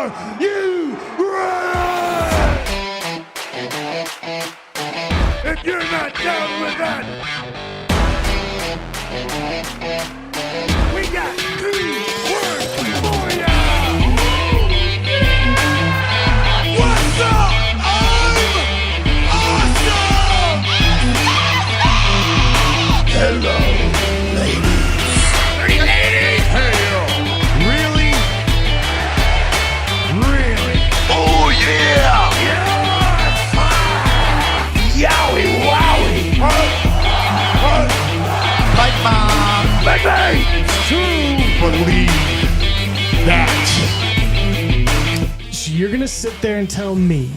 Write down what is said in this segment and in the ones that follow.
Are you ready? If you're not down with that, we got 2 words for ya. What's up? I'm awesome. Hello, ladies. Hey, ladies. Hey, really? Really? Oh, yeah. Yes. Yowie, wowie. Like mom. Baby. To believe that. So you're going to sit there and tell me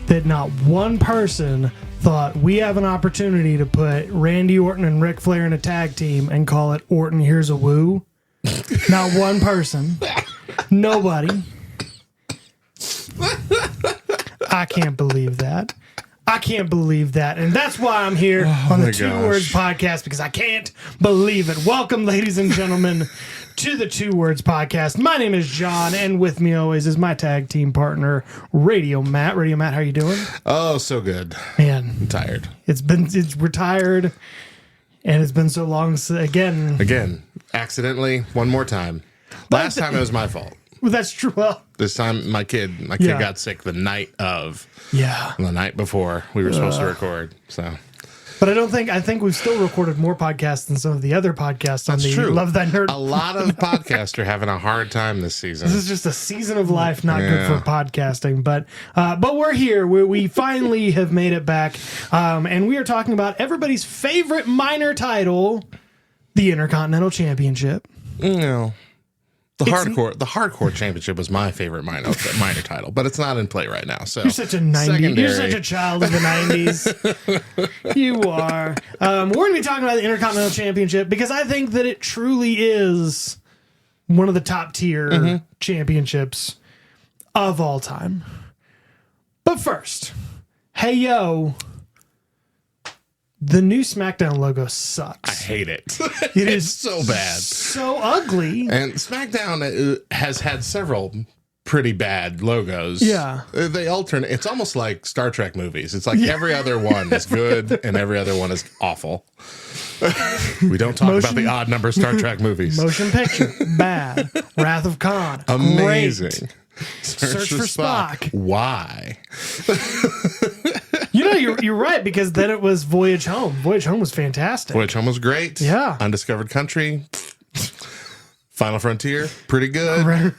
that not one person thought we have an opportunity to put Randy Orton and Ric Flair in a tag team and call it Orton Here's a Woo? Not one person. Nobody. I can't believe that. I can't believe that. And that's why I'm here on the Two Words Podcast, because I can't believe it. Welcome, ladies and gentlemen, to the Two Words Podcast. My name is John, and with me always is my tag team partner, Radio Matt. Radio Matt, how you doing? Oh, so good. Man. I'm tired. We're tired, and it's been so long. Again, accidentally, one more time. Last time it was my fault. Well, that's true. Well, this time my kid got sick the night before we were supposed to record. So, but I think we've still recorded more podcasts than some of the other podcasts on the Love That Nerd. A lot of podcasts are having a hard time this season. This is just a season of life not good for podcasting, but we're here. We finally have made it back, and we are talking about everybody's favorite minor title, the Intercontinental Championship. The hardcore championship was my favorite minor title, but it's not in play right now. So you're such a 90s. You're such a child of the 90s. You are. We're going to be talking about the Intercontinental Championship because I think that it truly is one of the top tier championships of all time. But first, hey yo, the new SmackDown logo sucks. I hate it. It is so bad. So ugly. And SmackDown has had several pretty bad logos. Yeah. They alternate. It's almost like Star Trek movies. It's like every other one is good and every other one is awful. We don't talk about the odd number Star Trek movies. Motion picture, bad. Wrath of Khan, amazing. Great. Search for Spock. Why? You know, you're right, because then it was Voyage Home. Voyage Home was fantastic. Voyage Home was great. Yeah. Undiscovered Country. Final Frontier, pretty good. Right.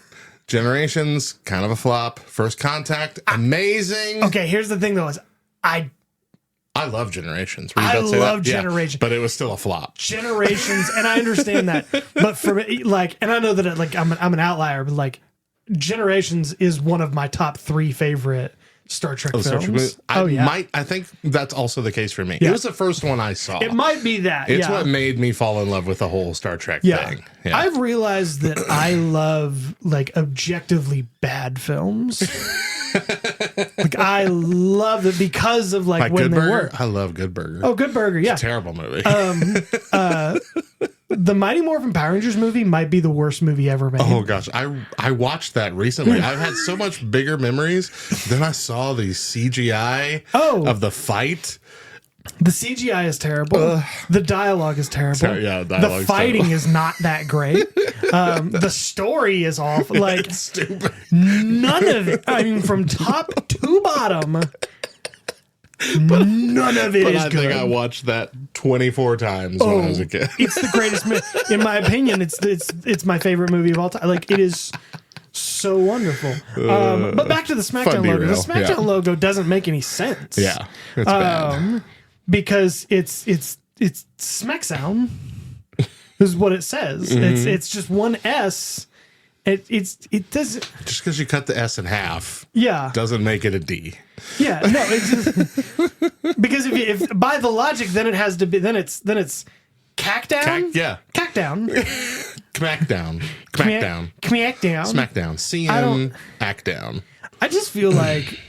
Generations, kind of a flop. First Contact, amazing. Okay, here's the thing, though, is I love Generations. I love Generations. Yeah, but it was still a flop. Generations, and I understand that. But for me, and I know that I'm an outlier, but Generations is one of my top 3 favorite Star Trek films. I think that's also the case for me. Yeah. It was the first one I saw. It might be that. It's what made me fall in love with the whole Star Trek thing. Yeah. I've realized that I love objectively bad films. I love it because of when Good they Burger? work. I love Good Burger. Oh, Good Burger, yeah. It's a terrible movie. The Mighty Morphin Power Rangers movie might be the worst movie ever made. Oh gosh, I watched that recently. I've had so much bigger memories. Then I saw the CGI of the fight. The CGI is terrible. The dialogue is terrible. The fighting is not that great. The story is awful. It's stupid. None of it. I mean, from top to bottom. None of it is good. I think I watched that 24 times when I was a kid. It's the greatest movie. In my opinion, it's my favorite movie of all time. It is so wonderful. But back to the SmackDown logo. The SmackDown logo doesn't make any sense. Yeah, it's bad. Because it's SmackDown is what it says. It's just one S. It doesn't, just because you cut the S in half, doesn't make it a D. Yeah, no, it's just, because if by the logic, then it has to be, then it's Cackdown. Cackdown. Smackdown. Smackdown. CM Ackdown. I just feel like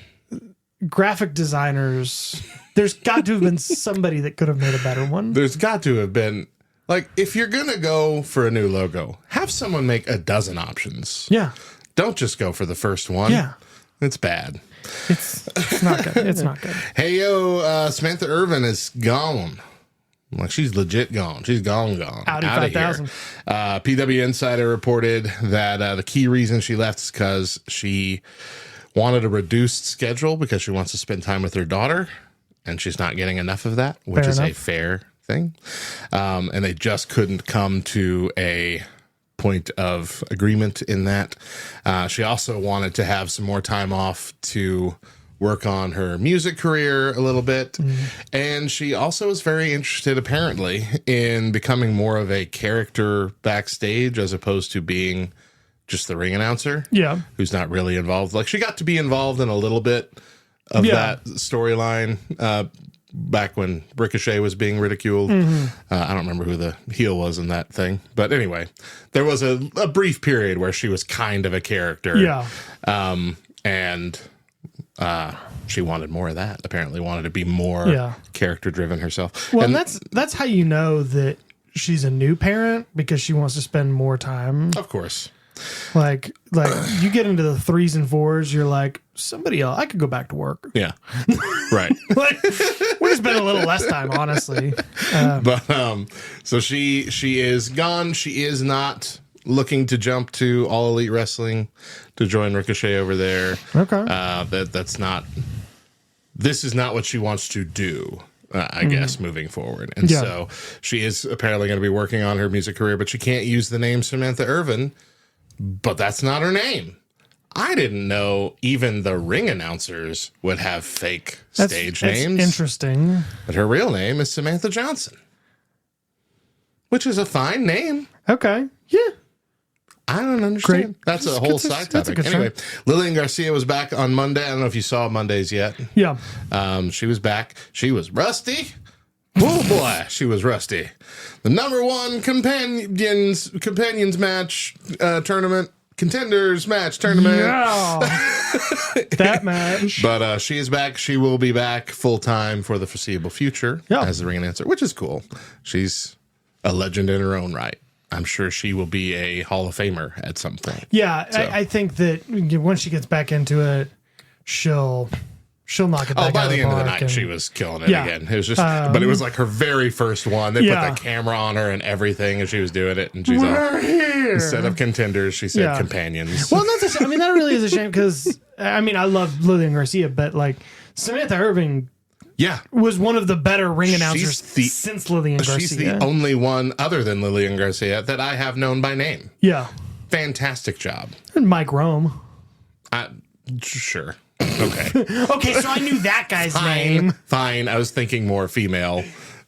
graphic designers. There's got to have been somebody that could have made a better one. There's got to have been. If you're going to go for a new logo, have someone make a dozen options. Yeah. Don't just go for the first one. Yeah. It's bad. It's not good. It's not good. Hey, yo, Samantha Irvin is gone. Like, she's legit gone. She's gone. Audi Out of 5000. here. PW Insider reported that the key reason she left is because she wanted a reduced schedule because she wants to spend time with her daughter, and she's not getting enough of that, which Fair is enough. a fair thing. And they just couldn't come to a point of agreement in that. She also wanted to have some more time off to work on her music career a little bit. And she also is very interested, apparently, in becoming more of a character backstage as opposed to being just the ring announcer. Yeah. Who's not really involved. Like, she got to be involved in a little bit of that storyline back when Ricochet was being ridiculed. I don't remember who the heel was in that thing. But anyway, there was a brief period where she was kind of a character. Yeah. And she wanted more of that. Apparently wanted to be more character driven herself. Well, and that's how you know that she's a new parent, because she wants to spend more time. of course. Like you get into the 3s and 4s, you're like, somebody else, I could go back to work. Yeah. Right. Like, we're just spending a little less time, honestly. But so she is gone. She is not looking to jump to All Elite Wrestling to join Ricochet over there. Okay. That's not. This is not what she wants to do. I guess moving forward, and so she is apparently going to be working on her music career, but she can't use the name Samantha Irvin. But that's not her name. I didn't know even the ring announcers would have fake stage names. Interesting. But her real name is Samantha Johnson, which is a fine name. Okay. Yeah. I don't understand. Great. That's a whole side that's a topic. good Anyway, Lillian Garcia was back on Monday. I don't know if you saw Mondays yet. Yeah. She was back. She was rusty. Oh boy, she was rusty. The number one companions match tournament, contenders match tournament. Yeah. That match. But she is back. She will be back full time for the foreseeable future as the ring announcer, which is cool. She's a legend in her own right. I'm sure she will be a Hall of Famer at some point. Yeah, So. I think that once she gets back into it, she'll knock it back by out the end of the park night, and- she was killing it Yeah. again. It was just, but it was like her very first one. They Yeah. put the camera on her and everything, and she was doing it. And she's We're all, here. instead of contenders, she said Yeah. companions. Well, that's a shame. I mean, that really is a shame, because I mean, I love Lillian Garcia, but like Samantha Irving Yeah, was one of the better ring announcers She's since Lillian Garcia. she's the only one other than Lillian Garcia that I have known by name. Yeah, Fantastic job. and Mike Rome. Sure. Okay. Okay, so I knew that guy's name. Fine. I was thinking more female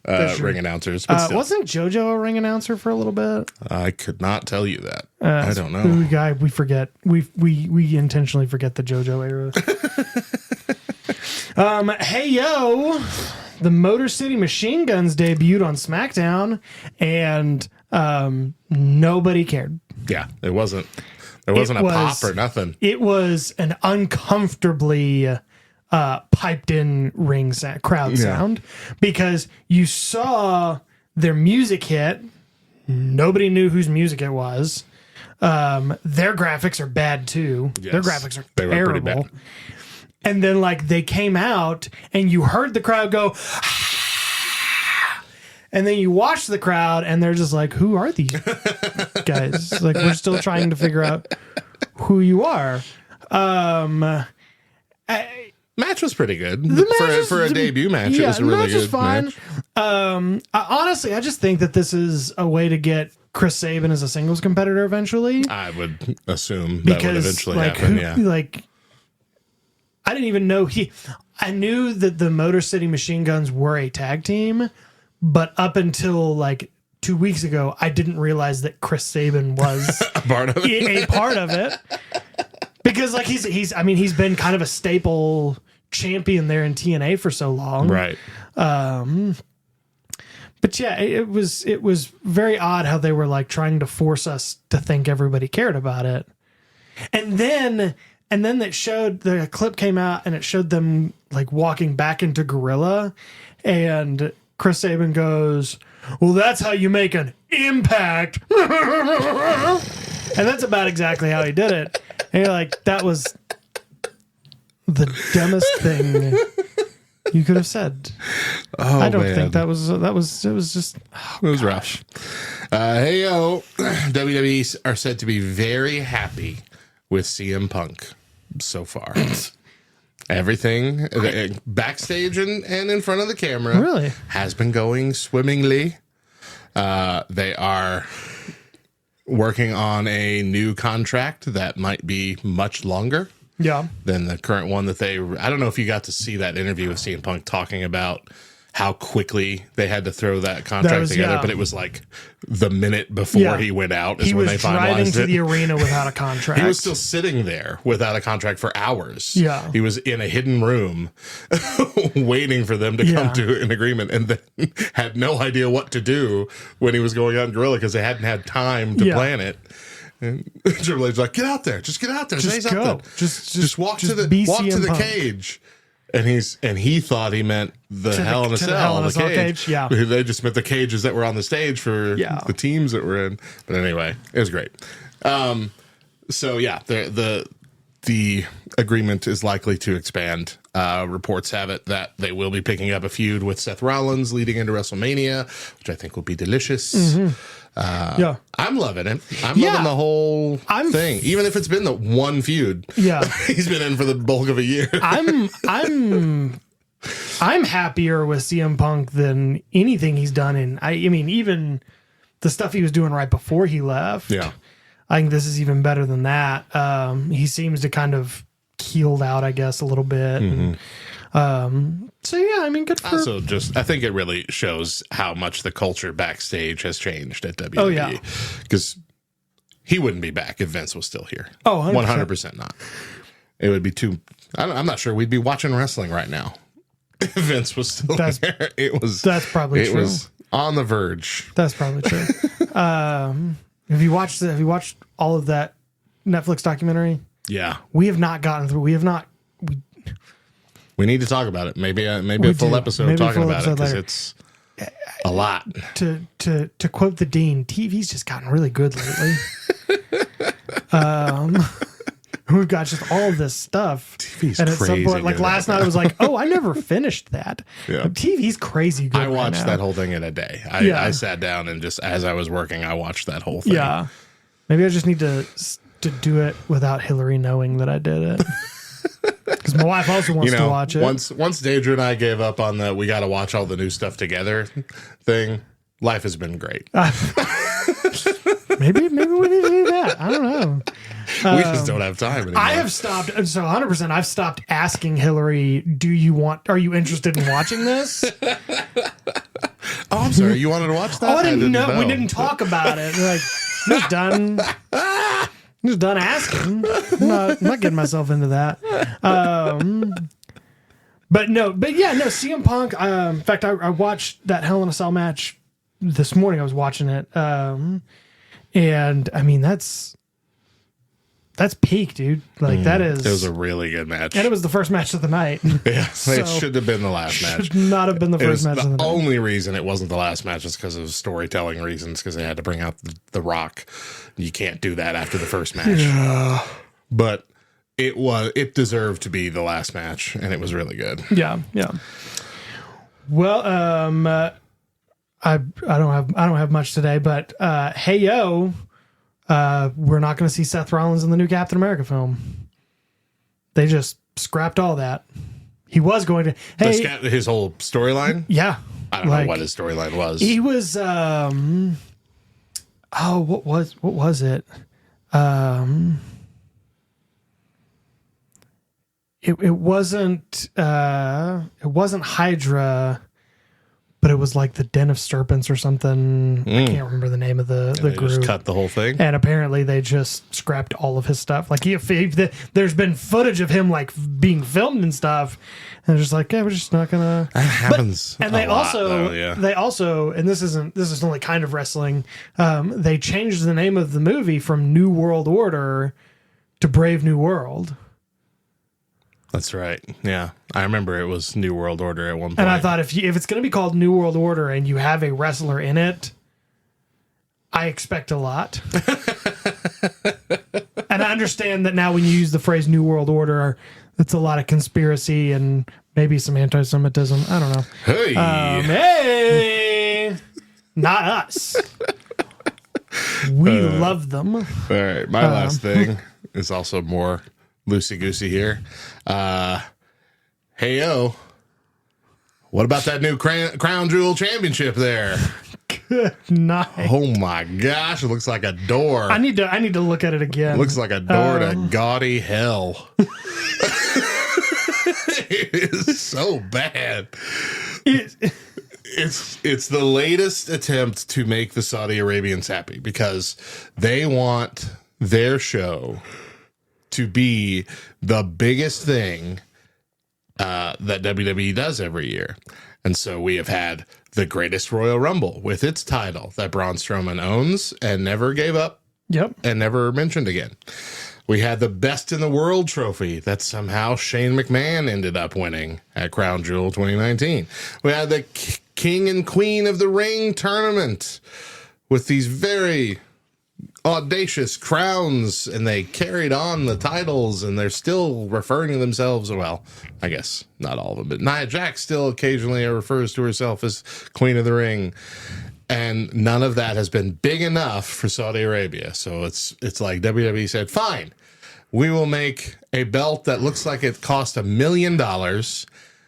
ring announcers. But still, Wasn't JoJo a ring announcer for a little bit? I could not tell you that. I don't know. Ooh, guy, we forget. We intentionally forget the JoJo era. Hey yo, the Motor City Machine Guns debuted on SmackDown, and nobody cared. Yeah, it wasn't. There wasn't a pop or nothing. It was an uncomfortably piped in crowd sound, because you saw their music hit. Nobody knew whose music it was. Their graphics are bad too. Yes, their graphics are they were pretty terrible. bad. And then like they came out and you heard the crowd go, and then you watch the crowd and they're just like, who are these guys? Like, we're still trying to figure out who you are. Match was pretty good match for a debut match. It was a really good match. Honestly, I just think that this is a way to get Chris Sabin as a singles competitor eventually. I would assume that would eventually like, happen. Yeah. Like, I didn't even know I knew that the Motor City Machine Guns were a tag team, but up until like 2 weeks ago, I didn't realize that Chris Sabin was Part of it. a part of it. Because like he's been kind of a staple champion there in TNA for so long. Right. But yeah, it was very odd how they were like trying to force us to think everybody cared about it. And then the clip came out and it showed them like walking back into Gorilla, and Chris Sabin goes, "Well, that's how you make an impact." And that's about exactly how he did it. And you're like, that was the dumbest thing you could have said. Oh, I don't man. think it was just, It was rough. Hey, yo. WWE are said to be very happy with CM Punk so far. Everything backstage and in front of the camera Really? has been going swimmingly. They are working on a new contract that might be much longer yeah. than the current one that I don't know if you got to see that interview with CM Punk talking about how quickly they had to throw that contract together, but it was like the minute before he went out is when they finalized it. He was driving to the arena without a contract. He was still sitting there without a contract for hours. Yeah. He was in a hidden room waiting for them to come to an agreement, and then had no idea what to do when he was going out in Gorilla because they hadn't had time to plan it. And Triple H's like, get out there. Just get out there. Say something. Go. Just walk just to be the CM Punk. cage. And he thought he meant the Hell in a Cell, the cage. Yeah. They just meant the cages that were on the stage for the teams that were in. But anyway, it was great. So yeah, the agreement is likely to expand. Reports have it that they will be picking up a feud with Seth Rollins leading into WrestleMania, which I think will be delicious. I'm loving it. I'm loving the whole thing, even if it's been the one feud. Yeah, he's been in for the bulk of a year. I'm happier with CM Punk than anything he's done in. I mean, even the stuff he was doing right before he left. Yeah, I think this is even better than that. He seems to kind of keeled out, I guess, a little bit. And, so yeah, I mean, good for. Also, I think it really shows how much the culture backstage has changed at WWE. Oh yeah, because he wouldn't be back if Vince was still here. Oh, 100% not. It would be too. I'm not sure we'd be watching wrestling right now if Vince was still there. That's probably true. It was on the verge. That's probably true. Have you watched all of that Netflix documentary? Yeah, we have not gotten through. We need to talk about it. Maybe a full episode talking about it because it's a lot. To quote the Dean, TV's just gotten really good lately. We've got just all of this stuff. TV's and at crazy. Some point, like last night, I was like, "Oh, I never finished that." Yeah. TV's crazy good. I watched that whole thing in a day. I sat down and just as I was working, I watched that whole thing. Yeah, maybe I just need to do it without Hillary knowing that I did it. Because my wife also wants to watch it. Once Deidre and I gave up on the we got to watch all the new stuff together thing, life has been great. Maybe we need to do that. I don't know. We just don't have time anymore. I have stopped. So 100%. I've stopped asking Hillary, are you interested in watching this? Oh, I'm sorry. You wanted to watch that? Oh, I didn't know. We didn't talk about it. Like, just done. Just done asking. I'm not getting myself into that. But yeah, CM Punk. In fact, I watched that Hell in a Cell match this morning. I was watching it, and I mean that's peak, dude. Like that is. It was a really good match, and it was the first match of the night. Yeah, it should have been the last match. Should not have been the first match of the night. The only reason it wasn't the last match is because of storytelling reasons. Because they had to bring out the Rock. You can't do that after the first match. Yeah. But it deserved to be the last match, and it was really good. Yeah. Well, I don't have much today, but hey yo, we're not going to see Seth Rollins in the new Captain America film. They just scrapped all that. He was going to. Hey, his whole storyline. Yeah, I don't know what his storyline was. He was. What was it? It wasn't Hydra, but it was like the Den of Serpents or something. I can't remember the name of the group. Just cut the whole thing, and apparently they just scrapped all of his stuff. Like there's been footage of him like being filmed and stuff, and they're just like, yeah, we're just not gonna. That happens. And they also, and this is only kind of wrestling. They changed the name of the movie from New World Order to Brave New World. That's right. Yeah. I remember it was New World Order at one point. And I thought if it's going to be called New World Order and you have a wrestler in it, I expect a lot. and understand that now when you use the phrase New World Order, it's a lot of conspiracy and maybe some anti-Semitism. I don't know. Hey. Hey, not us. We love them. All right. My last thing is also more loosey-goosey here. Hey-o. What about that new Crown Jewel Championship there? Good night. Oh my gosh, it looks like a door. I need to look at it again. It looks like a door to gaudy hell. It is so bad. It's the latest attempt to make the Saudi Arabians happy because they want their show to be the biggest thing that WWE does every year. And so we have had the Greatest Royal Rumble with its title that Braun Strowman owns and never gave up. Yep. And never mentioned again. We had the Best in the World trophy that somehow Shane McMahon ended up winning at Crown Jewel 2019. We had the King and Queen of the Ring tournament with these very audacious crowns, and they carried on the titles, and they're still referring to themselves, well, I guess not all of them, but Nia Jax still occasionally refers to herself as Queen of the Ring. And none of that has been big enough for Saudi Arabia. So it's like WWE said, fine, we will make a belt that looks like it cost $1 million.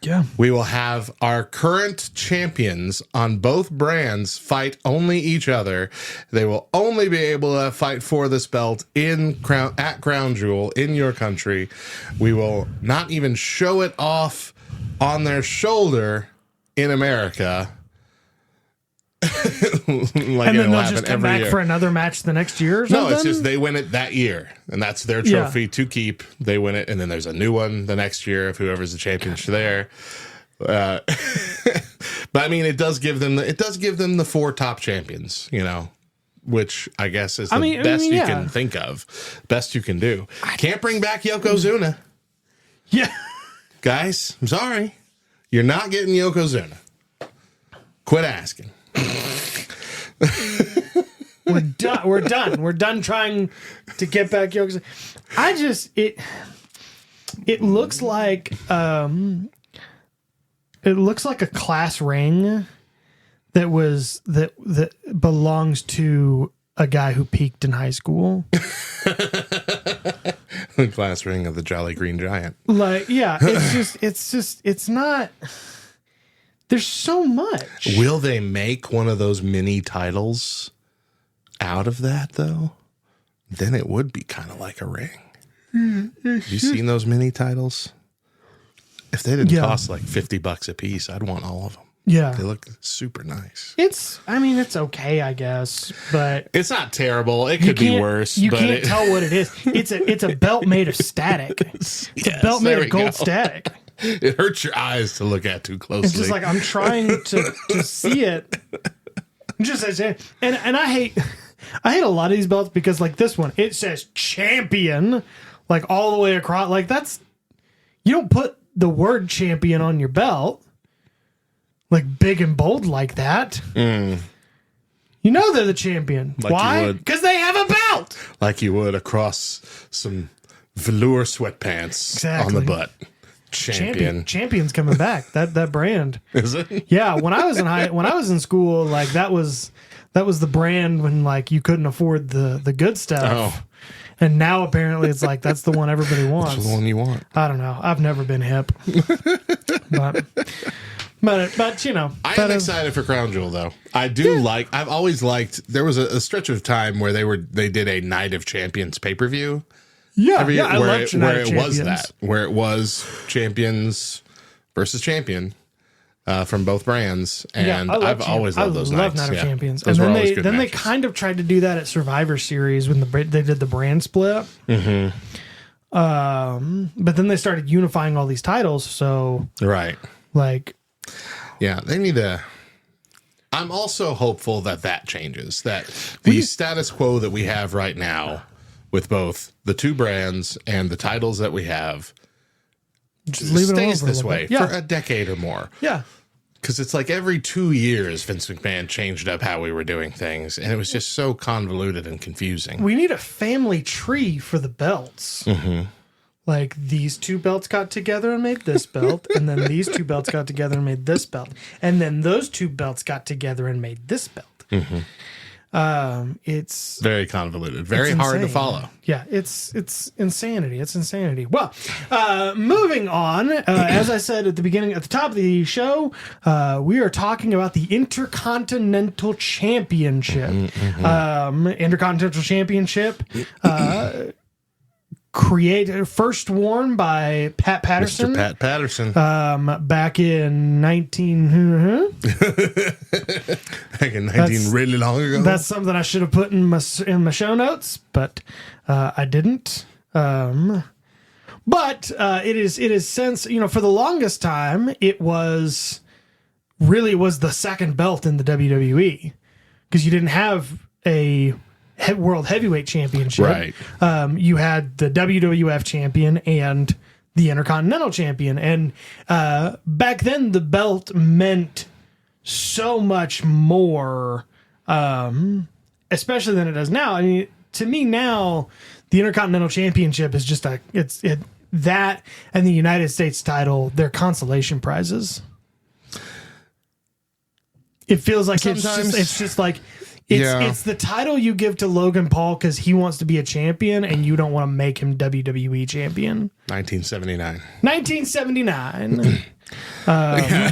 Yeah. We will have our current champions on both brands fight only each other. They will only be able to fight for this belt at Crown Jewel in your country. We will not even show it off on their shoulder in America. Like, and then they'll just come back for another match the next year or something? No, it's just they win it that year, and that's their trophy to keep. They win it, and then there's a new one the next year of whoever's the champion there. But I mean, it does give them the 4 top champions, you know, which I guess is the best you can think of, best you can do. Can't bring back Yokozuna. Yeah, guys, I'm sorry, you're not getting Yokozuna. Quit asking. We're done. We're done trying to get back Yokozuna. It looks like a class ring that belongs to a guy who peaked in high school. The class ring of the Jolly Green Giant. Like, yeah, it's not. There's so much. Will they make one of those mini titles out of that, though? Then it would be kind of like a ring. Have you seen those mini titles? If they didn't cost like $50 a piece, I'd want all of them. Yeah. They look super nice. It's okay, I guess, but it's not terrible. It could be worse. You can't tell what it is. It's a belt made of static. It's a belt made of gold static. It hurts your eyes to look at too closely. It's just like I'm trying to see it. And I hate a lot of these belts because like this one, it says champion like all the way across. Like you don't put the word champion on your belt like big and bold like that. You know they're the champion. Like why? Because they have a belt. Like you would across some velour sweatpants on the butt. Champion's coming back. That brand. Is it? Yeah, when I was in school, like that was the brand when like you couldn't afford the good stuff. Oh. And now apparently it's like that's the one everybody wants. That's the one you want. I don't know. I've never been hip. but you know. I am excited for Crown Jewel though. I do I've always liked there was a stretch of time where they did a Night of Champions pay-per-view. Yeah, where it was champions versus champion from both brands, and I've always loved those nights. Night of Champions, and then they kind of tried to do that at Survivor Series when they did the brand split. Mm-hmm. But then they started unifying all these titles. So they need to. I'm also hopeful that changes. That the status quo that we have right now, with both the two brands and the titles that we have, stays this way for a decade or more. Yeah. Because it's like every 2 years, Vince McMahon changed up how we were doing things, and it was just so convoluted and confusing. We need a family tree for the belts. Like, these two belts got together and made this belt, and then these two belts got together and made this belt, and then those two belts got together and made this belt. It's very convoluted, very hard to follow. Yeah, it's insanity. It's insanity. Well, moving on, as I said at the top of the show, we are talking about the Intercontinental Championship. Intercontinental Championship. First worn by Pat Patterson. Mr. Pat Patterson. Back in 19... Back in 19 really long ago. That's something I should have put in my show notes, but I didn't. But it is since, for the longest time, it was the second belt in the WWE, because you didn't have a World Heavyweight Championship. Right. You had the WWF champion and the Intercontinental champion. And back then, the belt meant so much more, especially than it does now. I mean, to me now, the Intercontinental Championship is just that and the United States title, they're consolation prizes. It feels like it's the title you give to Logan Paul because he wants to be a champion and you don't want to make him WWE champion. 1979. 1979.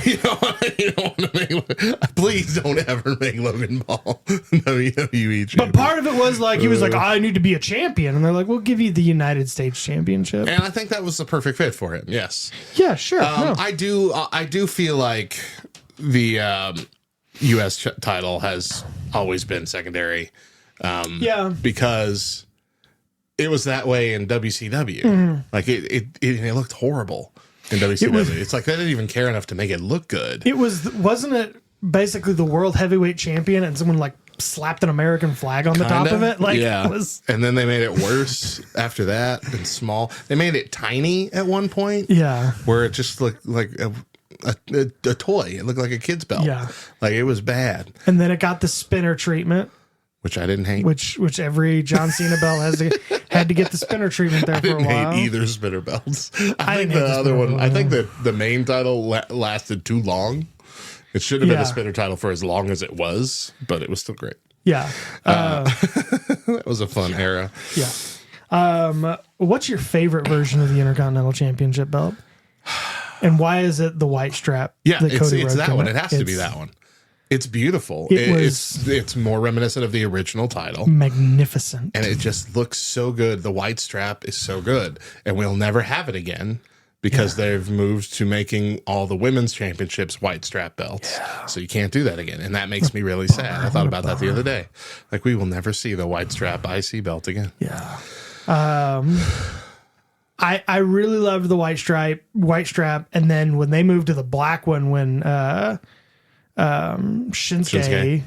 You don't want to make. Please don't ever make Logan Paul WWE champion. But part of it was like he was like, I need to be a champion, and they're like, we'll give you the United States Championship. And I think that was the perfect fit for him. Yes. Yeah, sure. I do feel like the U.S. title has always been secondary. Because it was that way in WCW. Like it looked horrible in WCW. It's like they didn't even care enough to make it look good. Wasn't it basically the World Heavyweight Champion and someone like slapped an American flag on the top of it? Like, yeah. And then they made it worse after that and small. They made it tiny at one point. Yeah. Where it just looked like a toy. It looked like a kid's belt. Yeah. Like it was bad. And then it got the spinner treatment. Which I didn't hate. Which every John Cena belt had to get the spinner treatment there for a while. I didn't hate either spinner belts. I think the other one. I think that the main title lasted too long. It should have been a spinner title for as long as it was, but it was still great. Yeah, that was a fun era. Yeah. What's your favorite version of the Intercontinental Championship belt? And why is it the white strap? Yeah, it's that one. It has to be that one. It's beautiful. It's more reminiscent of the original title. Magnificent. And it just looks so good. The white strap is so good. And we'll never have it again because they've moved to making all the women's championships white strap belts. Yeah. So you can't do that again. And that makes me really sad. I thought about that the other day. Like, we will never see the white strap IC belt again. Yeah. I really loved the white strap. And then when they moved to the black one, when Shinsuke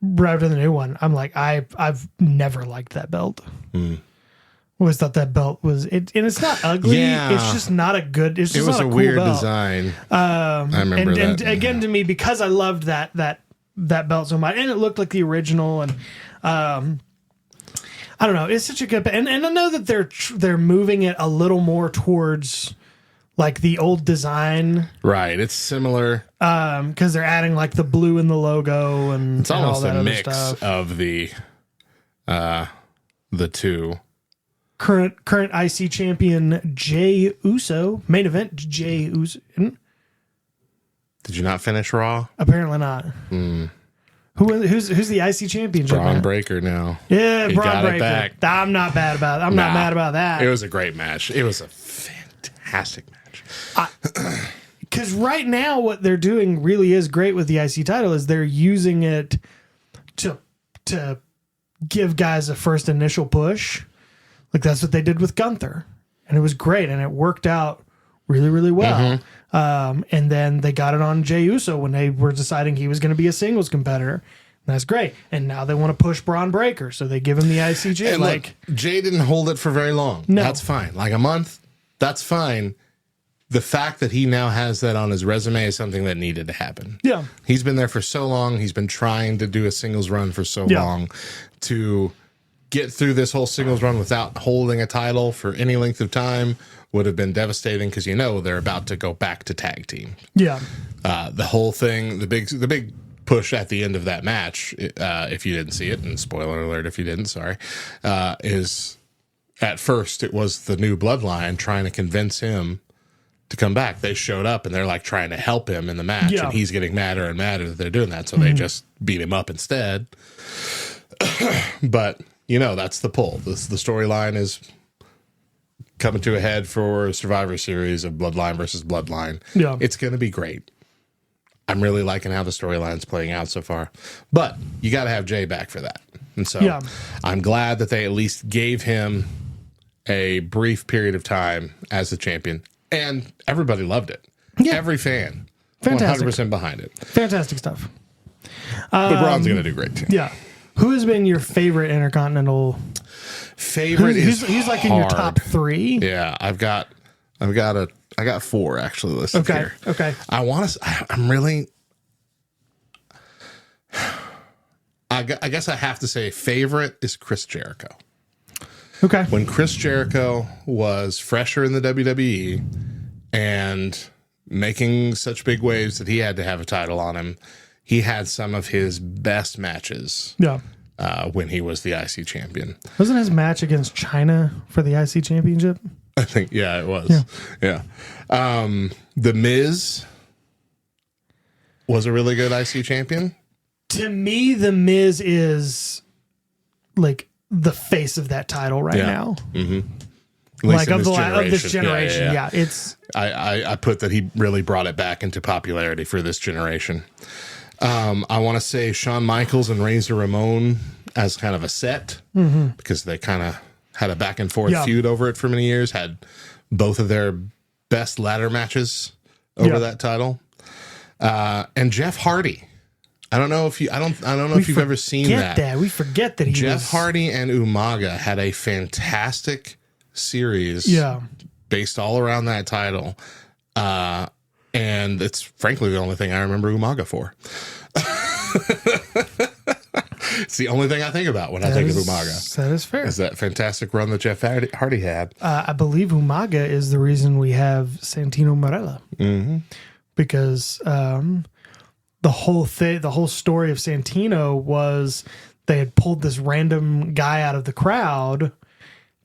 brought to the new one, I'm like, I've never liked that belt. Always thought that belt was it, and it's not ugly. Yeah. It's just not a good. It's just it was not a cool weird belt. design. I remember that. And again, to me, because I loved that belt so much, and it looked like the original, and I don't know. It's such a good, and I know that they're moving it a little more towards like the old design. Right. It's similar. Because they're adding like the blue in the logo, and it's almost all that a other mix stuff. of the two. Current IC champion Jey Uso, main event Jey Uso. Did you not finish Raw? Apparently not. Who's the IC champion? Braun Breaker now. Yeah, he Braun got Breaker. it back. I'm not bad about. I'm not mad about that. It was a great match. It was a fantastic match. Because right now, what they're doing really is great with the IC title. Is they're using it to give guys a first initial push. Like that's what they did with Gunther, and it was great, and it worked out really, really well. And then they got it on Jey Uso when they were deciding he was going to be a singles competitor. And that's great. And now they want to push Braun Breaker, so they give him the ICJ. And like look, Jey didn't hold it for very long. No. That's fine. Like a month, that's fine. the fact that he now has that on his resume is something that needed to happen. Yeah. He's been there for so long. He's been trying to do a singles run for so long. To get through this whole singles run without holding a title for any length of time would have been devastating because they're about to go back to tag team. Yeah. The whole thing, the big push at the end of that match, if you didn't see it, and spoiler alert if you didn't, sorry, is at first it was the New Bloodline trying to convince him to come back. They showed up and they're like trying to help him in the match, and he's getting madder and madder that they're doing that, so they just beat him up instead. But that's the pull. The storyline is coming to a head for Survivor Series of Bloodline versus Bloodline. Yeah. It's going to be great. I'm really liking how the storyline's playing out so far. But you got to have Jay back for that. And so I'm glad that they at least gave him a brief period of time as the champion. And everybody loved it. Yeah. Every fan. Fantastic. 100% behind it. Fantastic stuff. But Braun's going to do great too. Yeah. Who has been your favorite Intercontinental? He's like in your top 3. Yeah, I got 4 actually listed here. Okay. I guess I have to say favorite is Chris Jericho. Okay. When Chris Jericho was fresher in the WWE and making such big waves that he had to have a title on him, he had some of his best matches. Yeah. When he was the IC champion. Wasn't his match against China for the IC championship? I think, it was. Yeah. The Miz was a really good IC champion. To me, The Miz is like the face of that title right now. Mm-hmm. Like of this generation. Yeah. It's I put that he really brought it back into popularity for this generation. I want to say Shawn Michaels and Razor Ramon as kind of a set because they kind of had a back and forth feud over it for many years, had both of their best ladder matches over that title. And Jeff Hardy. I don't know if you, I don't know if you've ever seen that. We forget that Jeff Hardy and Umaga had a fantastic series based all around that title. And it's frankly the only thing I remember Umaga for. It's the only thing I think about when I think of Umaga. That is fair. Is that fantastic run that Jeff Hardy had. I believe Umaga is the reason we have Santino Marella. Mm-hmm. Because the whole story of Santino was they had pulled this random guy out of the crowd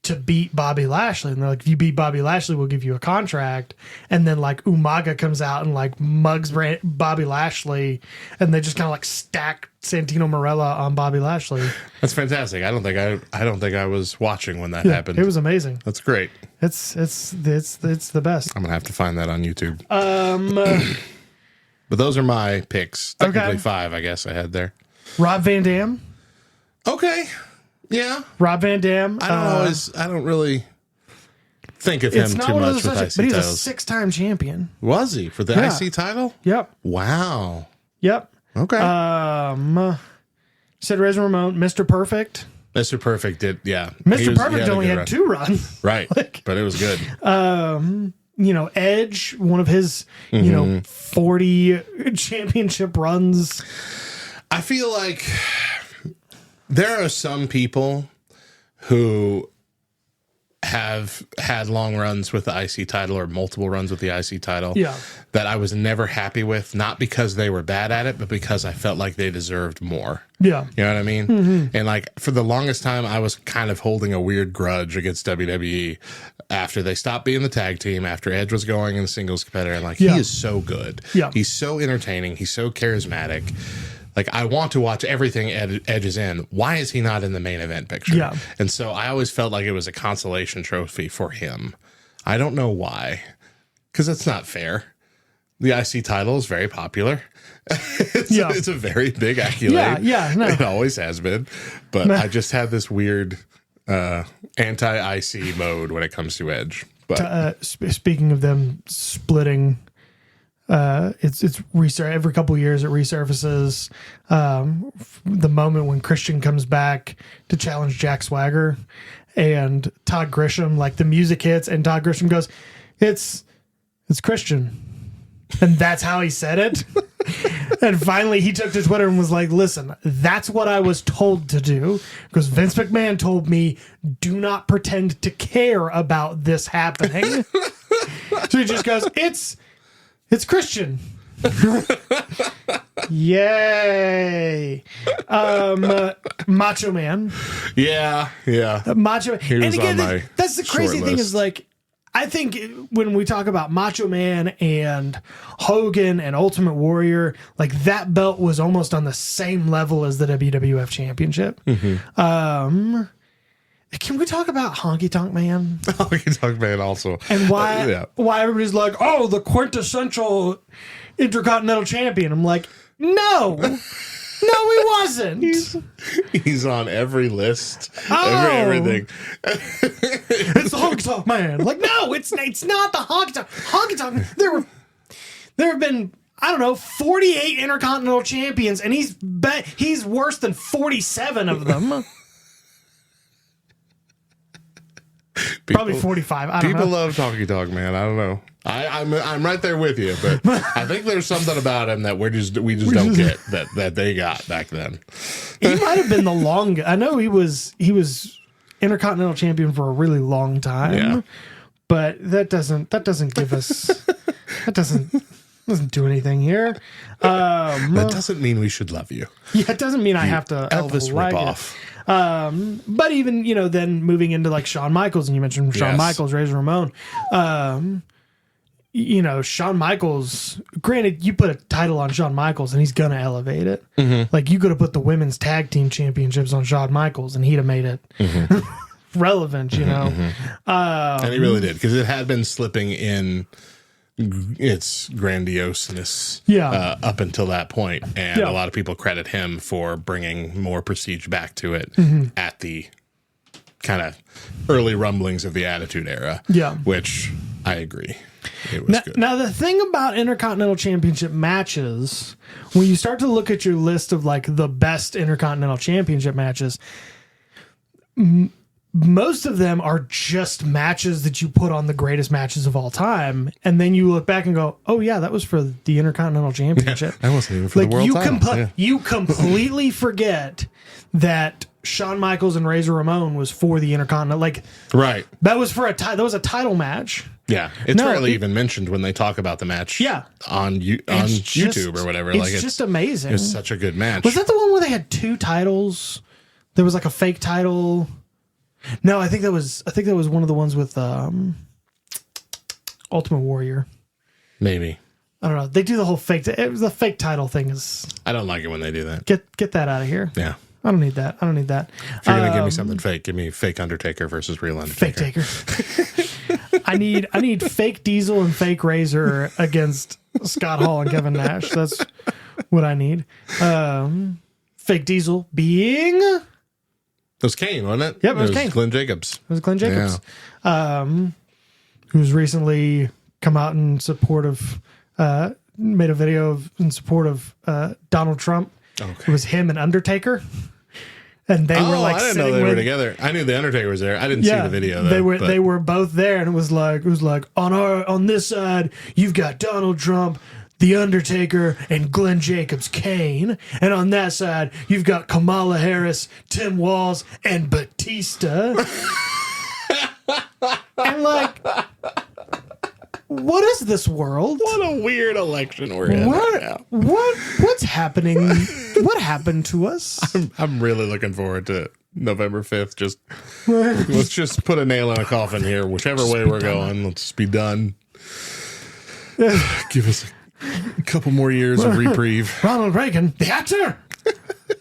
to beat Bobby Lashley. And they're like, if you beat Bobby Lashley, we'll give you a contract. And then like Umaga comes out and like mugs Bobby Lashley, and they just kind of like stack Santino Marella on Bobby Lashley. That's fantastic. I don't think I was watching when that happened. It was amazing. That's great. It's the best. I'm gonna have to find that on YouTube. But those are my picks. Technically 5, I guess I had there. Rob Van Dam. Okay. Yeah. Rob Van Dam. I don't really think of him too much with IC titles. But he's a 6-time champion. Was he for the IC title? Yep. Wow. Yep. Okay. Said Razor Ramon, Mr. Perfect. Mr. Perfect did, yeah. Mr. Perfect only had 2 runs. Right. But it was good. Edge, one of his, 40 championship runs. I feel like there are some people who have had long runs with the IC title or multiple runs with the IC title that I was never happy with, not because they were bad at it, but because I felt like they deserved more. Yeah. You know what I mean? Mm-hmm. And like for the longest time, I was kind of holding a weird grudge against WWE after they stopped being the tag team, after Edge was going in the singles competitor. And like, he is so good. Yeah. He's so entertaining. He's so charismatic. Like, I want to watch everything Edge is in. Why is he not in the main event picture? Yeah. And so I always felt like it was a consolation trophy for him. I don't know why. Because it's not fair. The IC title is very popular. It's a very big accolade. No. It always has been. But I just had this weird anti-IC mode when it comes to Edge. But speaking of them splitting... it's every couple of years it resurfaces. The moment when Christian comes back to challenge Jack Swagger, and Todd Grisham, like the music hits, and Todd Grisham goes, "It's It's Christian. And that's how he said it. And finally he took to Twitter and was like, listen, that's what I was told to do because Vince McMahon told me do not pretend to care about this happening. So he just goes, it's Christian. Yay. Macho Man. Yeah. Macho He and was again, on my that's the crazy short thing list. is like I think when we talk about Macho Man and Hogan and Ultimate Warrior, like that belt was almost on the same level as the WWF Championship. Mm-hmm. Can we talk about Honky Tonk Man We can talk about it also. and why Yeah. everybody's like, oh, the quintessential Intercontinental Champion? I'm like, no, he wasn't. He's on every list. Oh. Everything. It's the Honky Tonk Man. Like, no, it's not the Honky Tonk. Honky Tonk. There have been, I don't know, 48 Intercontinental Champions, and he's worse than 47 of them. Probably 45. I don't People know. love Talkie Talk, man. I don't know. I'm right there with you, but I think there's something about him that we just don't get that they got back then. He might have been the longest. I know he was Intercontinental Champion for a really long time. Yeah. But that doesn't give us that doesn't do anything here. That doesn't mean we should love you. Yeah, it doesn't mean I have to Elvis like ripoff. But even, then moving into like Shawn Michaels, and you mentioned Shawn Yes. Michaels, Razor Ramon, Shawn Michaels, granted, you put a title on Shawn Michaels and he's going to elevate it. Mm-hmm. Like you could have put the women's tag team championships on Shawn Michaels and he'd have made it relevant, And he really did, because it had been slipping in its grandioseness up until that point. And Yeah. a lot of people credit him for bringing more prestige back to it at the kind of early rumblings of the Attitude Era. Yeah. Which I agree. It was good. Now, the thing about Intercontinental Championship matches, when you start to look at your list of like the best Intercontinental Championship matches, most of them are just matches that you put on the greatest matches of all time. And then you look back and go, oh, yeah, that was for the Intercontinental Championship. That wasn't even for the world title. Yeah. You completely forget that Shawn Michaels and Razor Ramon was for the Intercontinental. Like, Right. that was for that was a title match. Yeah. It's No, rarely it- even mentioned when they talk about the match Yeah. on It's just- YouTube or whatever. It's just amazing. It's such a good match. Was that the one where they had two titles? There was like a fake title. No, I think that was one of the ones with Ultimate Warrior. Maybe. I don't know. They do the whole fake. It was the fake title thing. Is I don't like it when they do that. get that out of here. Yeah. I don't need that. If you're gonna give me something fake, give me fake Undertaker versus real Fake Undertaker. Taker. I need fake Diesel and fake Razor against Scott Hall and Kevin Nash. That's what I need. Fake Diesel being It was Kane, wasn't it? Yep, it was Kane. Glenn Jacobs. it was Glenn Jacobs, who's recently come out in support of made a video in support of Donald Trump. Okay. It was him and Undertaker. And they were like I didn't know sitting they were with, together. I knew the Undertaker was there. I didn't see the video though. They were both there, and it was like on this side you've got Donald Trump, the Undertaker, and Glenn Jacobs Kane, and on that side you've got Kamala Harris, Tim Walz, and Batista. And like, what is this world? What a weird election we're in right now. What's happening? What happened to us? I'm really looking forward to November 5th. Let's just put a nail in a coffin here. Whichever way we're going, let's be done. Give us a couple more years of reprieve. Ronald Reagan, the actor.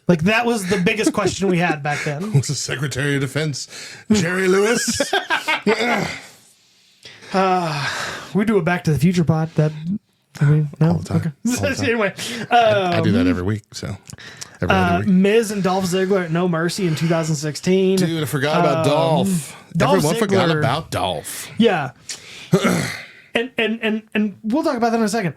Like, that was the biggest question we had back then. Was the Secretary of Defense Jerry Lewis? We do a Back to the Future pod. No? All the time. Okay. All the time. Anyway, I do that every week. So every other week. Miz and Dolph Ziggler at No Mercy in 2016. Dude, I forgot about Dolph. Dolph Everyone forgot Ziggler. about Dolph. Yeah. And we'll talk about that in a second.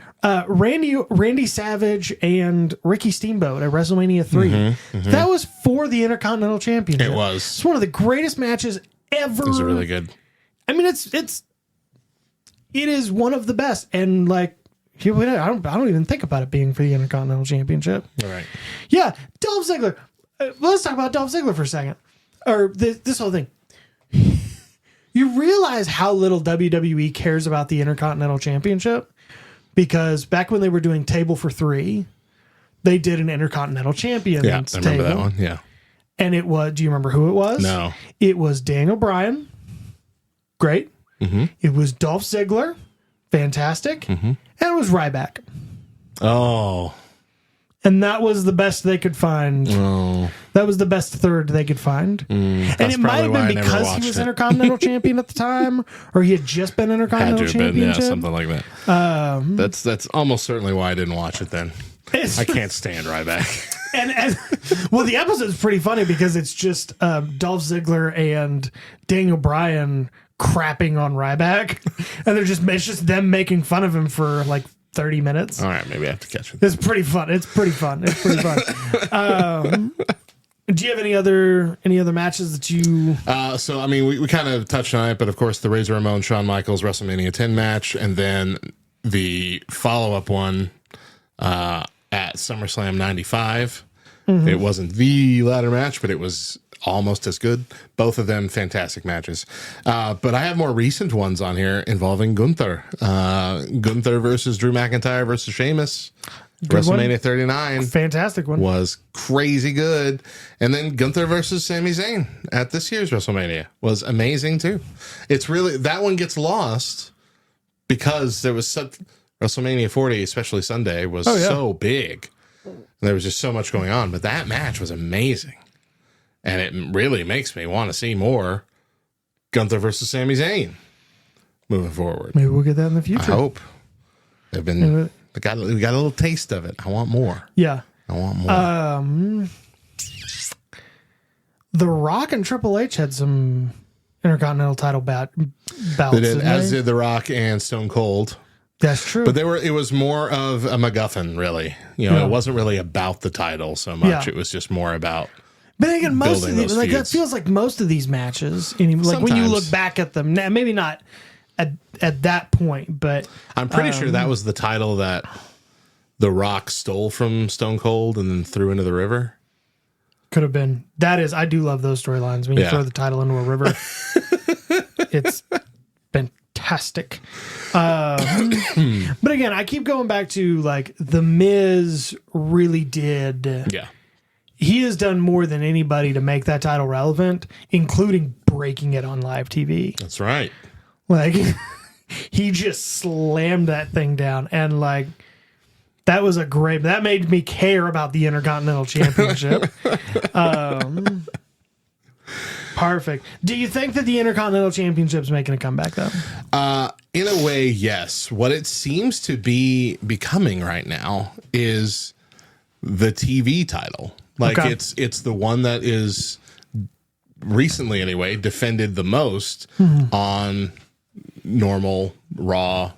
Randy Savage and Ricky Steamboat at WrestleMania 3. That was for the Intercontinental Championship. It was. It's one of the greatest matches ever. It was really good. I mean, it's it is one of the best. And like, I don't even think about it being for the Intercontinental Championship. All right. Yeah, Dolph Ziggler. Let's talk about Dolph Ziggler for a second. Or this whole thing. You realize how little WWE cares about the Intercontinental Championship? Because back when they were doing Table for Three, they did an Intercontinental Champions Yeah, I remember that one. Yeah. And it was, do you remember who it was? No. It was Daniel Bryan. Great. Mm-hmm. It was Dolph Ziggler. Fantastic. Mm-hmm. And it was Ryback. Oh. And that was the best they could find. Oh. That was the best third they could find. And it might have been because he was Intercontinental Champion at the time, or he had just been Intercontinental Champion. Yeah, something like that. That's almost certainly why I didn't watch it then. I can't stand Ryback. And well, the episode's pretty funny because it's just Dolph Ziggler and Daniel Bryan crapping on Ryback, and it's just them making fun of him for like 30 minutes. All right, maybe I have to catch it. It's pretty fun. It's pretty fun. Do you have any other matches that you? So I mean, we kind of touched on it, but of course, the Razor Ramon Shawn Michaels WrestleMania 10 match, and then the follow-up one at SummerSlam 95. Mm-hmm. It wasn't the ladder match, but it was almost as good. Both of them fantastic matches. But I have more recent ones on here involving Gunther. Gunther versus Drew McIntyre versus Sheamus. Good WrestleMania one. 39. Fantastic one. Was crazy good. And then Gunther versus Sami Zayn at this year's WrestleMania was amazing too. It's really, that one gets lost because there was such, WrestleMania 40, especially Sunday, was so big. And there was just so much going on. But that match was amazing. And it really makes me want to see more Gunther versus Sami Zayn moving forward. Maybe we'll get that in the future. I hope. We got a little taste of it. I want more. Yeah. I want more. The Rock and Triple H had some Intercontinental title bouts. They did, as did The Rock and Stone Cold. That's true. But it was more of a MacGuffin, really. You know, it wasn't really about the title so much. Yeah. It was just more about. But again, most of these, like that feels like most of these matches. Like when you look back at them, maybe not at that point, but I'm pretty sure that was the title that The Rock stole from Stone Cold and then threw into the river. Could have been. That is, I do love those storylines when you throw the title into a river. It's fantastic. But again, I keep going back to like The Miz really did. Yeah. He has done more than anybody to make that title relevant, including breaking it on live TV. That's right. Like, he just slammed that thing down. And, like, that was that made me care about the Intercontinental Championship. Perfect. Do you think that the Intercontinental Championship's making a comeback, though? In a way, yes. What it seems to be becoming right now is the TV title. Like, it's the one that is recently, anyway, defended the most on normal Raw.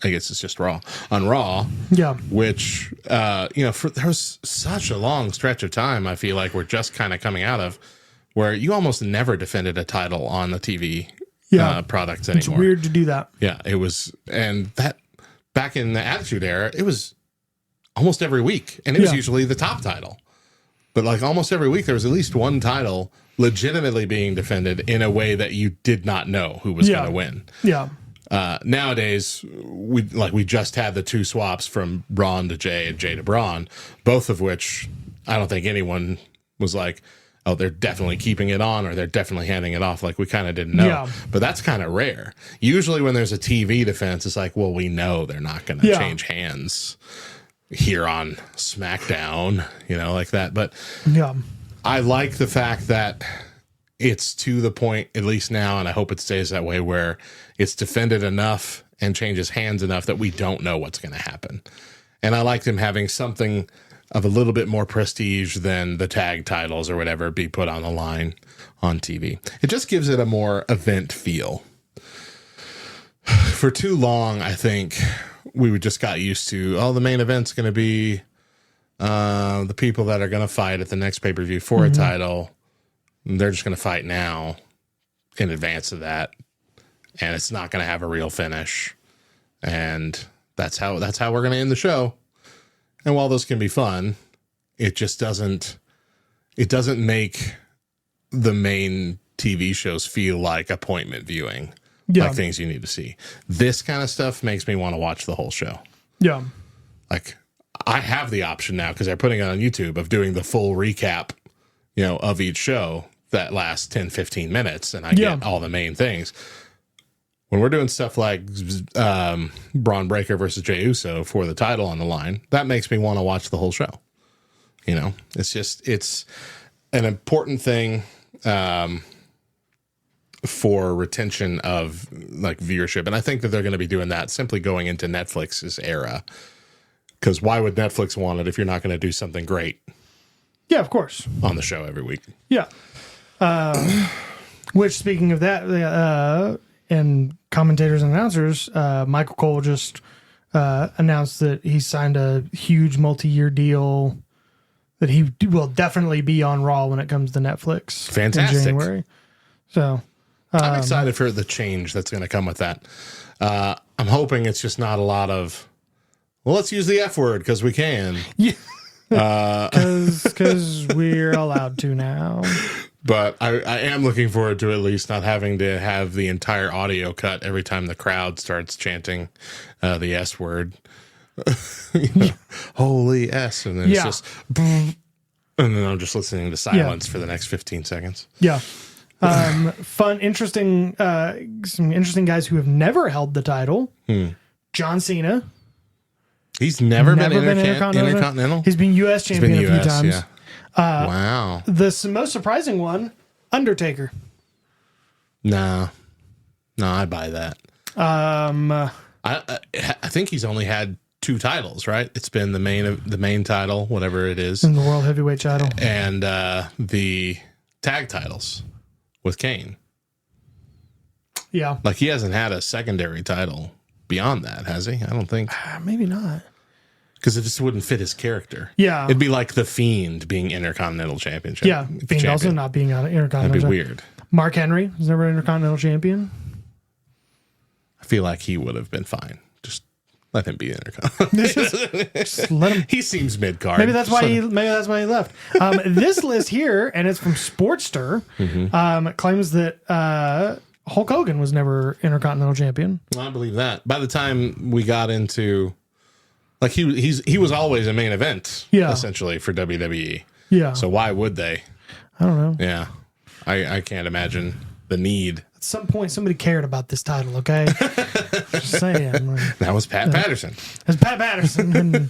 I guess it's just Raw on Raw. Yeah. Which, there was such a long stretch of time, I feel like we're just kind of coming out of, where you almost never defended a title on the TV products anymore. It's weird to do that. Yeah, it was. And that back in the Attitude Era, it was almost every week. And it was usually the top title. But like almost every week, there was at least one title legitimately being defended in a way that you did not know who was going to win. Yeah. Nowadays, we just had the two swaps from Braun to Jay and Jay to Braun, both of which I don't think anyone was like, oh, they're definitely keeping it on or they're definitely handing it off. Like we kind of didn't know. Yeah. But that's kind of rare. Usually when there's a TV defense, it's like, well, we know they're not going to change hands here on SmackDown, like that. But I like the fact that it's to the point, at least now, and I hope it stays that way, where it's defended enough and changes hands enough that we don't know what's going to happen. And I like them having something of a little bit more prestige than the tag titles or whatever be put on the line on TV. It just gives it a more event feel. For too long, I think we just got used to, the main event's going to be the people that are going to fight at the next pay-per-view for a title. They're just going to fight now in advance of that. And it's not going to have a real finish. And that's how we're going to end the show. And while those can be fun, it just doesn't make the main TV shows feel like appointment viewing, like things you need to see. This kind of stuff makes me want to watch the whole show. Yeah. Like, I have the option now because they're putting it on YouTube of doing the full recap, of each show that lasts 10, 15 minutes. And I get all the main things. When we're doing stuff like Braun Breaker versus Jey Uso for the title on the line, that makes me want to watch the whole show. It's an important thing for retention of like viewership. And I think that they're going to be doing that simply going into Netflix's era. Because why would Netflix want it if you're not going to do something great? Yeah, of course. On the show every week. Yeah. Which, speaking of that, and commentators and announcers, Michael Cole just announced that he signed a huge multi-year deal that he will definitely be on Raw when it comes to Netflix. Fantastic. In January. So I'm excited for the change that's going to come with that. I'm hoping it's just not a lot of, well, let's use the F word because we can. Yeah. Because we're allowed to now. But I am looking forward to at least not having to have the entire audio cut every time the crowd starts chanting the S word. Holy S. And then it's just, and then I'm just listening to silence for the next 15 seconds. Yeah. Fun, interesting, some interesting guys who have never held the title. John Cena. He's never been Intercontinental? He's been U.S. champion a few times. Yeah. Wow. The most surprising one, Undertaker. No, I buy that. I think he's only had 2 titles, right? It's been the main title, whatever it is, and the World Heavyweight title, and the tag titles with Kane. Yeah, like he hasn't had a secondary title beyond that, has he? I don't think. Maybe not. Because it just wouldn't fit his character. Yeah. It'd be like The Fiend being Intercontinental Championship. Yeah, Fiend also not being on Intercontinental. That'd be weird. Mark Henry was never Intercontinental Champion. I feel like he would have been fine. Just let him be Intercontinental. Just let him. He seems mid-card. Maybe that's why he left. This list here, and it's from Sportster, claims that Hulk Hogan was never Intercontinental Champion. Well, I believe that. By the time we got into... Like he was always a main event, essentially, for WWE. Yeah. So why would they? I don't know. Yeah. I can't imagine the need. At some point, somebody cared about this title, okay? Just saying. That was Pat Patterson. It's Pat Patterson. And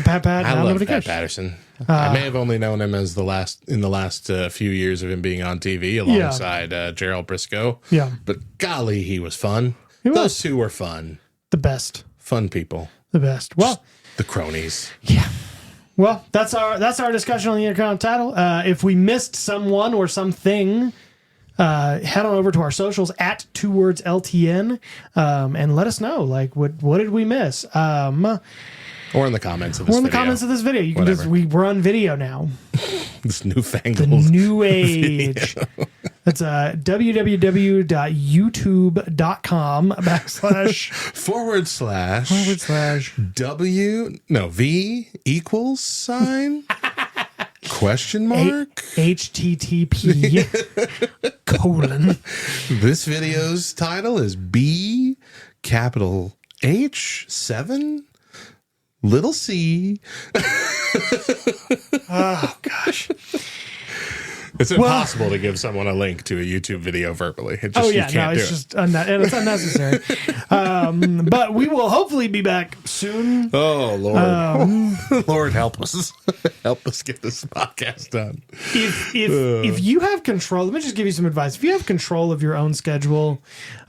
Pat I love Pat Patterson. I may have only known him as in the last few years of him being on TV alongside Gerald Briscoe. Yeah. But golly, he was fun. Those two were fun. The best. Fun people. The best. Well, the cronies. Yeah. Well, that's our discussion on the Intercontinental title. If we missed someone or something, head on over to our socials at 2wordsLTN and let us know. Like, what did we miss? Or in the comments of this video. Or in the comments of this video. You can just we're on video now. This newfangled. The new age. That's www.youtube.com // V equals sign question mark HTTP colon. This video's title is B capital H7 little c. Oh gosh. It's impossible to give someone a link to a YouTube video verbally. It just, it's unnecessary. But we will hopefully be back soon. Oh Lord, Lord help us, help us get this podcast done. If you have control, let me just give you some advice. If you have control of your own schedule,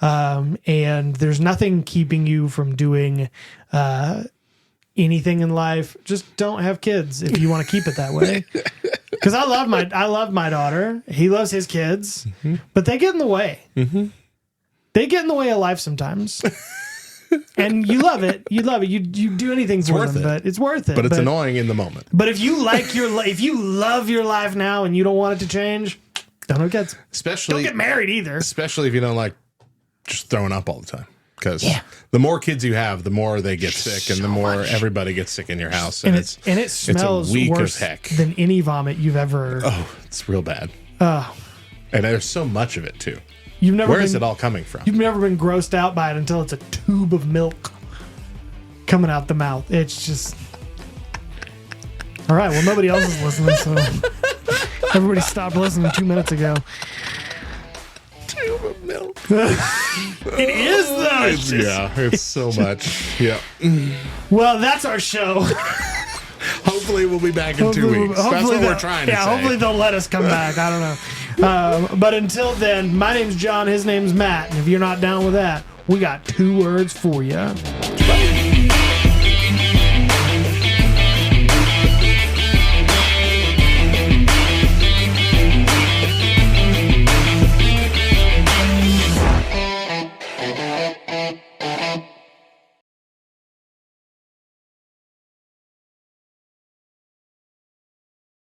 and there's nothing keeping you from doing anything in life, just don't have kids if you want to keep it that way. Because I love my daughter. He loves his kids, but they get in the way. They get in the way of life sometimes. And you love it. You love it. You do anything for them, but it's worth it. But it's annoying in the moment. But if you if you love your life now and you don't want it to change, don't have kids. Especially don't get married either. Especially if you don't like just throwing up all the time. because the more kids you have, the more they get sick, and the more everybody gets sick in your house. And it smells it's a week worse of heck. than any vomit you've ever. Oh, it's real bad. And there's so much of it too. Where is it all coming from? You've never been grossed out by it until it's a tube of milk coming out the mouth. It's just. All right. Well, nobody else is listening, so everybody stopped listening 2 minutes ago. Tube of milk. It is though. It's so much. Yeah. Well, that's our show. Hopefully we'll be back in 2 weeks. That's what we're trying to say. Hopefully they'll let us come back. I don't know. But until then, my name's John. His name's Matt. And if you're not down with that, we got 2 words for you.